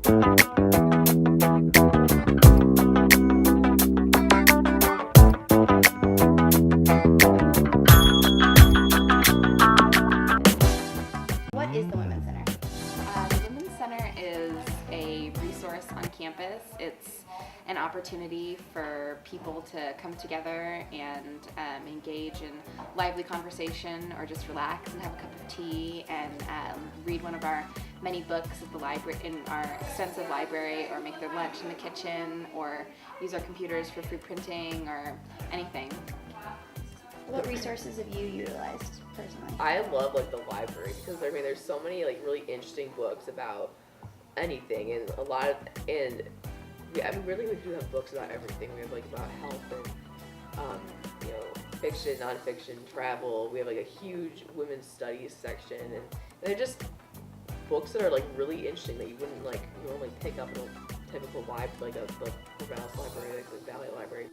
What is the Women's Center? The Women's Center is a resource on campus. It's an opportunity for people to come together and engage in lively conversation, or just relax and have a cup of tea and read one of our many books at the library, in our extensive library, or make their lunch in the kitchen, or use our computers for free printing or anything. What resources have you utilized personally? I love the library, because there's so many really interesting books about anything, and really we do have books about everything. We have about health and fiction, nonfiction, travel. We have a huge women's studies section, and they're just books that are really interesting that you wouldn't normally pick up in a typical library, the Corvallis Library, the Valley Library.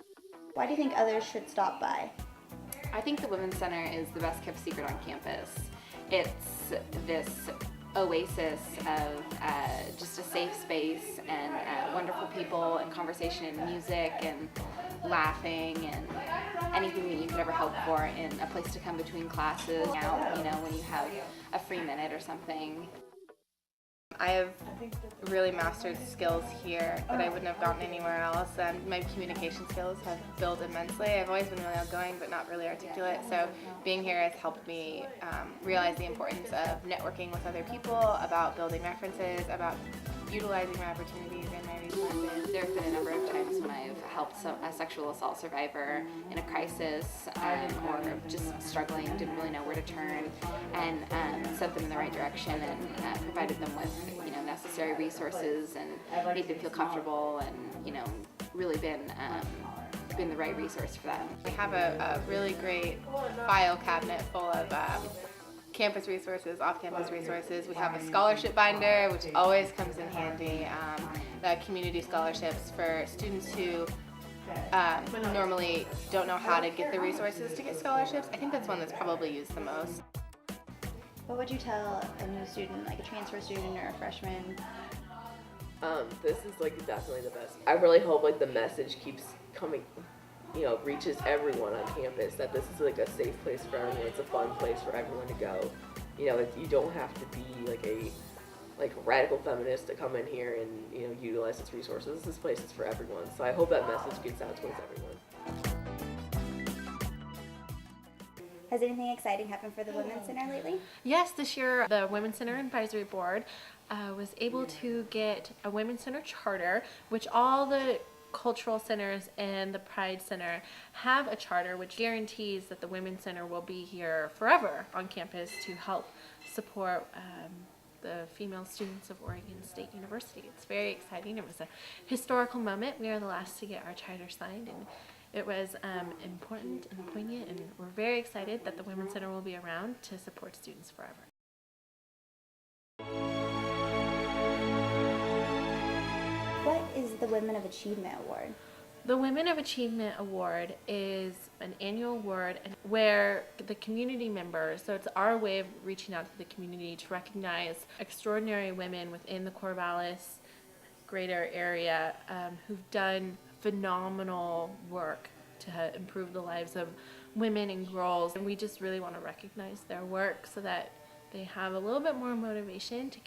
Why do you think others should stop by? I think the Women's Center is the best kept secret on campus. It's this oasis of just a safe space and wonderful people and conversation and music and laughing and anything that you could ever hope for in a place to come between classes, when you have a free minute or something. I have really mastered skills here that I wouldn't have gotten anywhere else, and my communication skills have built immensely. I've always been really outgoing but not really articulate, so being here has helped me realize the importance of networking with other people, about building references, about utilizing my opportunities and my resources. There have been a number of times when I've helped a sexual assault survivor in a crisis or just struggling, didn't really know where to turn, and sent them in the right direction and provided them with necessary resources and made them feel comfortable, and really been the right resource for them. We have a really great file cabinet full of campus resources, off-campus resources. We have a scholarship binder, which always comes in handy. The community scholarships for students who normally don't know how to get the resources to get scholarships. I think that's one that's probably used the most. What would you tell a new student, like a transfer student or a freshman? This is definitely the best. I really hope the message keeps coming, reaches everyone on campus, that this is a safe place for everyone. It's a fun place for everyone to go. You don't have to be a radical feminist to come in here and utilize its resources. This place is for everyone. So I hope that message gets out towards everyone. Has anything exciting happened for the Women's Center lately? Yes, this year the Women's Center Advisory Board was able to get a Women's Center charter, which all the cultural centers and the Pride Center have a charter which guarantees that the Women's Center will be here forever on campus to help support the female students of Oregon State University. It's very exciting. It was a historical moment. We are the last to get our charter signed, and it was important and poignant, and we're very excited that the Women's Center will be around to support students forever. What is the Women of Achievement Award? The Women of Achievement Award is an annual award where the community members, so it's our way of reaching out to the community to recognize extraordinary women within the Corvallis greater area who've done phenomenal work to improve the lives of women and girls. And we just really want to recognize their work so that they have a little bit more motivation to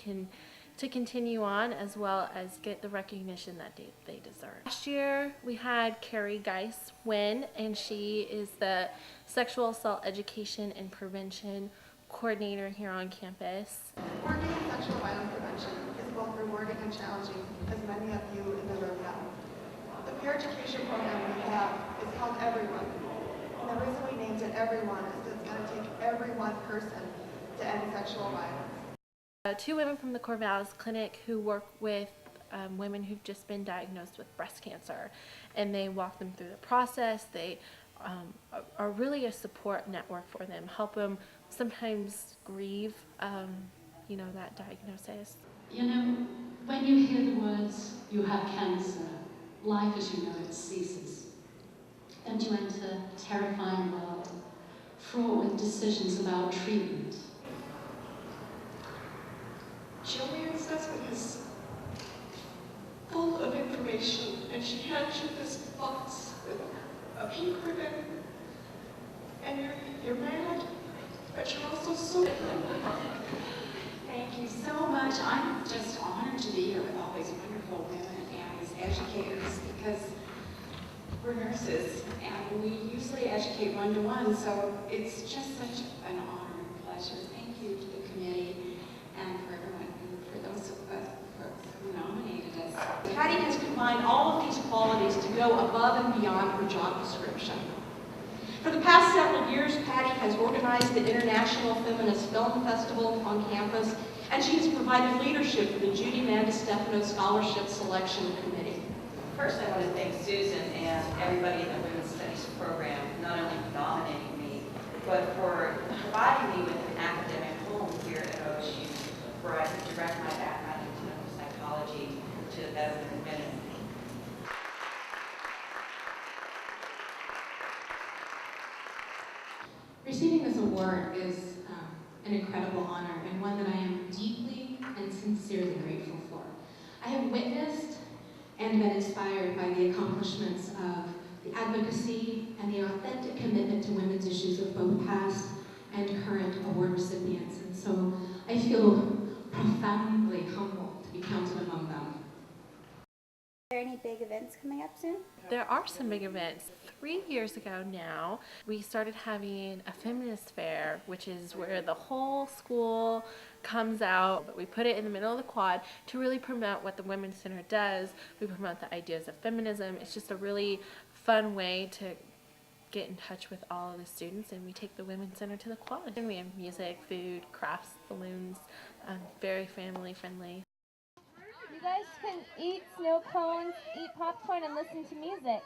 continue on, as well as get the recognition that they deserve. Last year we had Carrie Geis win, and she is the Sexual Assault Education and Prevention Coordinator here on campus. Working in sexual violence prevention is both rewarding and challenging, as many of you in the room know. The peer education program we have is called Everyone, and the reason we named it Everyone is that it's going to take every one person to end sexual violence. Two women from the Corvallis Clinic who work with women who've just been diagnosed with breast cancer, and they walk them through the process. They are really a support network for them, help them sometimes grieve that diagnosis. When you hear the words, "you have cancer," life as you know it ceases. And you enter a terrifying world, fraught with decisions about treatment. Julian says in his a pink ribbon, and you're mad, but you're also so. Thank you so much. I'm just honored to be here with all these wonderful women and these educators because we're nurses and we usually educate one-to-one, so it's just such an honor and pleasure. Thank you to the committee and for everyone, and for those of us who nominated us. Patty has combined all of these qualities to go above and beyond her job description. For the past several years, Patty has organized the International Feminist Film Festival on campus, and she has provided leadership for the Judy Mandistefano Scholarship Selection Committee. First, I want to thank Susan and everybody in the Women's Studies program, not only for nominating me, but for providing me with an academic home here at OSU, where I could direct my background in clinical psychology to better women. Receiving this award is an incredible honor and one that I am deeply and sincerely grateful for. I have witnessed and been inspired by the accomplishments of the advocacy and the authentic commitment to women's issues of both past and current award recipients, and so I feel profoundly humbled to be counted among them. Are there any big events coming up soon? There are some big events. 3 years ago now, we started having a feminist fair, which is where the whole school comes out, but we put it in the middle of the quad to really promote what the Women's Center does. We promote the ideas of feminism. It's just a really fun way to get in touch with all of the students, and we take the Women's Center to the quad. And we have music, food, crafts, balloons, very family friendly. You guys can eat snow cones, eat popcorn, and listen to music.